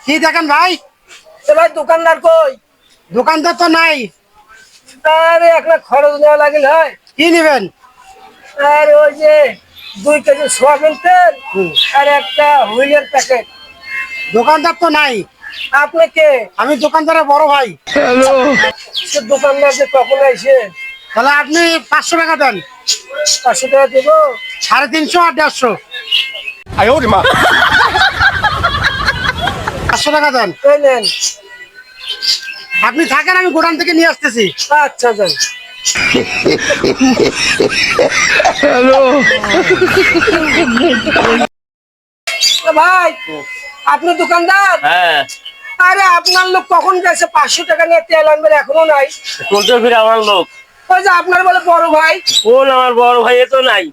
কি দেখেন ভাই? ভাই দোকানদার কই? দোকানদার তো নাই। আরে একটা খরচ নেওয়া লাগিল হয়। কি নেবেন? আর ওই যে 2 কেজি সোয়াবিন তেল আর একটা হুইলের প্যাকেট। দোকানদার তো নাই। আপনি কে? আমি দোকানদারের বড় ভাই। সে দোকানদার যে কখন আইছে? তাহলে আপনি 500 টাকা দেন। 500 টাকা দেবো? 350 আর 150। 500 টাকা দেন। এই নেন। আপনি থাকেন, আমি গোডাউন থেকে নিয়ে আসতেছি। আচ্ছা যান। ভাই আপনি দোকানদার? হ্যাঁ, আরে আপনার লোক কখন গেছে? 500 টাকা নিয়ে তেল আনবেন, এখনো নাই। কোনটা ফিরে আমার লোক? ওই যে আপনার বলে বড় ভাই। কোন আমার বড় ভাই? এ তো নাই।